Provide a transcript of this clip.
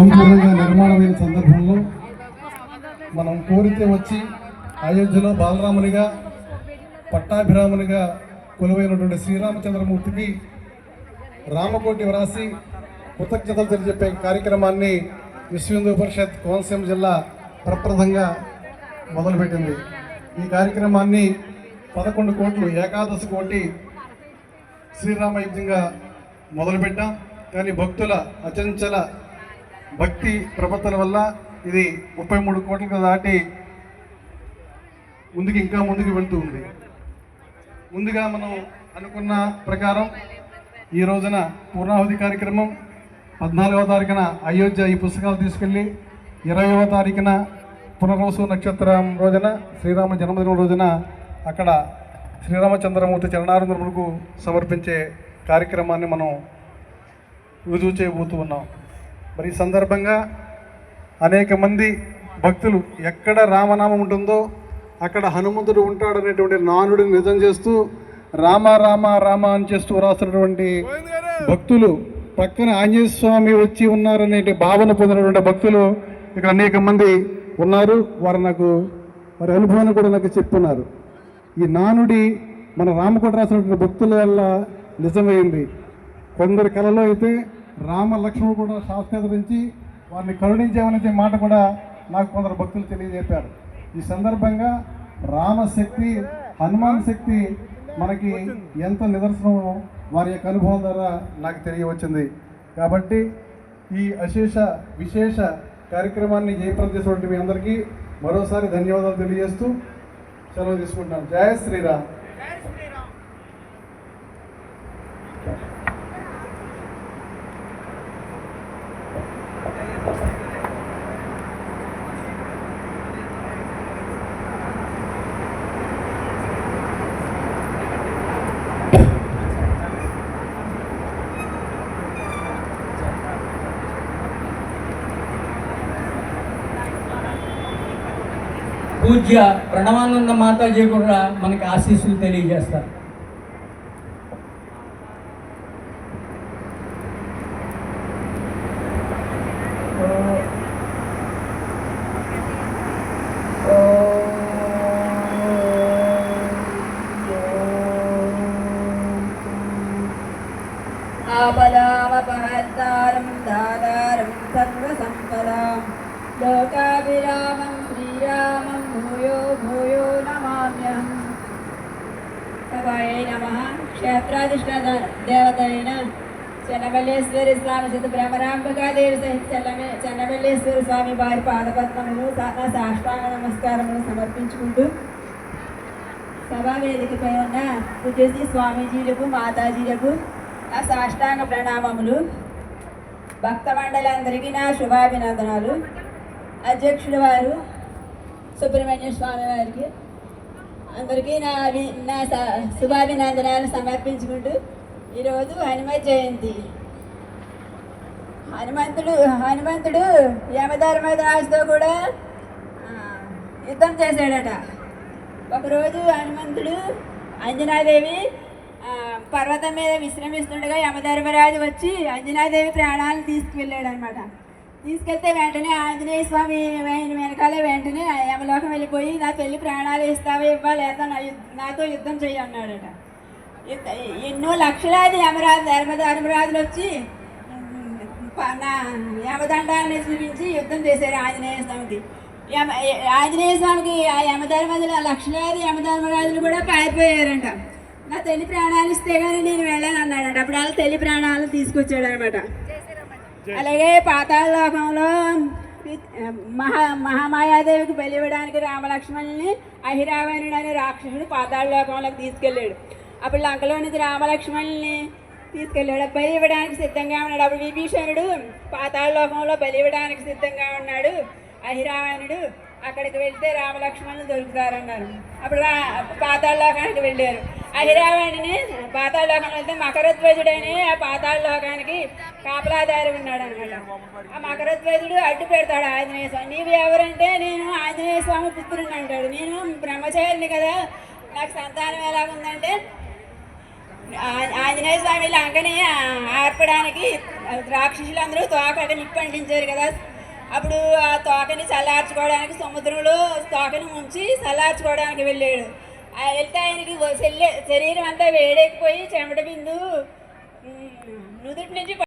సంపూర్ణంగా నిర్మాణమైన సందర్భంలో మనం కోరితే వచ్చి అయోధ్యలో బాలరామునిగా పట్టాభిరామునిగా కొలువైనటువంటి శ్రీరామచంద్రమూర్తికి రామకోటి వ్రాసి కృతజ్ఞతలు తెలియజెప్పే కార్యక్రమాన్ని విశ్వ హిందూ పరిషత్ కోనసీమ జిల్లా ప్రప్రథంగా మొదలుపెట్టింది. ఈ కార్యక్రమాన్ని 11 కోట్లు ఏకాదశి కోటి శ్రీరామ యజ్ఞంగా మొదలుపెట్టాం. కానీ భక్తుల అచంచల భక్తి ప్రపత్తుల వల్ల ఇది 33 కోట్లకు దాటి ఇంకా ముందుకు వెళ్తూ ఉంది. ముందుగా మనం అనుకున్న ప్రకారం ఈ రోజున పూర్ణాహుతి కార్యక్రమం 14వ తారీఖున అయోధ్య ఈ పుస్తకాలు తీసుకెళ్ళి 20వ తారీఖున పునర్వసు నక్షత్రం రోజున శ్రీరామ జన్మదినం రోజున అక్కడ శ్రీరామచంద్రమూర్తి చరణారంధ్రములకు సమర్పించే కార్యక్రమాన్ని మనం రుజువు చేయబోతూ ఉన్నాం. మరి ఈ సందర్భంగా అనేక మంది భక్తులు ఎక్కడ రామనామం ఉంటుందో అక్కడ హనుమంతుడు ఉంటాడనేటువంటి నానుడిని నిజం చేస్తూ రామ రామ రామ అని చేస్తూ రాస్తున్నటువంటి భక్తులు, పక్కన ఆంజనేయ స్వామి వచ్చి ఉన్నారనే భావన పొందినటువంటి భక్తులు ఇక్కడ అనేక మంది ఉన్నారు. వారి అనుభవాన్ని కూడా నాకు చెప్తున్నారు. ఈ నానుడి మన రామకోట రాసినటువంటి భక్తుల వల్ల నిజమైంది. కొందరి కళలో అయితే రామ లక్ష్మణుడు కూడా శాస్త్రీకరించి వారిని కరుణించామనే మాట కూడా నాకు కొందరు భక్తులు తెలియజెప్పారు. ఈ సందర్భంగా రామశక్తి హనుమాన్ శక్తి మనకి ఎంత నిదర్శనమో వారి యొక్క అనుభవం ద్వారా నాకు తెలియవచ్చింది. కాబట్టి ఈ విశేష కార్యక్రమాన్ని జయప్రదం చేసినటువంటి మీ అందరికీ మరోసారి ధన్యవాదాలు తెలియజేస్తూ సెలవు తీసుకుంటున్నాను. జయ శ్రీరామ్. పూజ్య ప్రణవానంద మాతాజీ కూడా మనకి ఆశీస్సులు తెలియజేస్తారు. ఆపదామపహర్తారం దాతారం సర్వసంపదాం లోకాభిరామం శ్రీరామం భూయో భూయో నమామ్యహం. సభాయై నమః. క్షేత్రాధిష్ట దేవతైన చెన్నమల్లేశ్వరి స్వామి సత బ్రహ్మరాంబికాదేవి సహిత చెన్నమల్లేశ్వరి స్వామి వారి పాదపద్మములు సాష్టాంగ నమస్కారములు సమర్పించుకుంటూ సభా వేదికపై ఉన్న పూజ్యశ్రీ స్వామీజీలకు మాతాజీలకు నా సాష్టాంగ ప్రణామములు. భక్త మండలందరికీ నా శుభాభినందనాలు. అధ్యక్షుడు వారు సుబ్రహ్మణ్య స్వామి వారికి అందరికీ నా శుభాభినందనాలు సమర్పించుకుంటూ ఈరోజు హనుమత్ జయంతి. హనుమంతుడు యమధర్మరాజుతో కూడా యుద్ధం చేశాడట. ఒకరోజు హనుమంతుడు అంజనాదేవి పర్వతం మీద విశ్రమిస్తుండగా యమధర్మరాజు వచ్చి అంజనాదేవి ప్రాణాలను తీసుకువెళ్ళాడు అనమాట. తీసుకెళ్తే వెంటనే ఆంజనేయ స్వామి వెనకాలే వెంటనే యమలోకం వెళ్ళిపోయి నా తల్లి ప్రాణాలు ఇస్తావా ఇవ్వాలి లేదా నాతో యుద్ధం చెయ్యి అన్నాడట. ఎన్నో లక్షలాది ధర్మరాజులు వచ్చి నా యమదండాన్ని చూపించి యుద్ధం చేశారు ఆంజనేయ స్వామికి. ఆంజనేయ స్వామికి ఆ లక్షలాది యమధర్మరాజులు కూడా పారిపోయారంట. నా తల్లి ప్రాణాలు ఇస్తే కానీ నేను వెళ్ళాను అన్నాడంట. అప్పుడు వాళ్ళ తల్లి ప్రాణాలు తీసుకొచ్చాడు అనమాట. అలాగే పాతాళ లోకంలో మహామాయాదేవికి బలి ఇవ్వడానికి రామలక్ష్మణుని అహిరావణుడు అనే రాక్షసుడు పాతాళ లోకంలోకి తీసుకెళ్ళాడు. అప్పుడు లంకలోని రామలక్ష్మణుని తీసుకెళ్ళాడు. బలి ఇవ్వడానికి సిద్ధంగా ఉన్నాడు. అప్పుడు విభీషణుడు పాతాళ లోకంలో బలి ఇవ్వడానికి సిద్ధంగా ఉన్నాడు. అహిరావణుడు అక్కడికి వెళ్తే రామలక్ష్మణులు దొరుకుతారన్నారు. అప్పుడు పాతాళ లోకానికి వెళ్ళారు. అహిరావణుని పాతాళ లోకంలో వెళ్తే మకరధ్వజుడని ఆ పాతాళ లోకానికి కాపలాదారి ఉన్నాడు అనమాట. ఆ మకరధ్వజుడు అడ్డు పెడతాడు ఆంజనేయ స్వామి. నీవు ఎవరంటే నేను ఆంజనేయ స్వామి పుత్రుని అంటాడు. నేను బ్రహ్మచారిని కదా, నాకు సంతానం ఎలాగుందంటే ఆంజనేయ స్వామి లంకని ఆర్పడానికి రాక్షసులందరూ తోకని నిప్పండించారు కదా. అప్పుడు ఆ తోకని చల్లార్చుకోవడానికి సముద్రంలో తోకని ఉంచి చల్లార్చుకోవడానికి వెళ్ళాడు. వెళ్తే ఆయనకి శరీరం అంతా వేడెక్కిపోయి చెమట బిందు నుదుటి నుంచి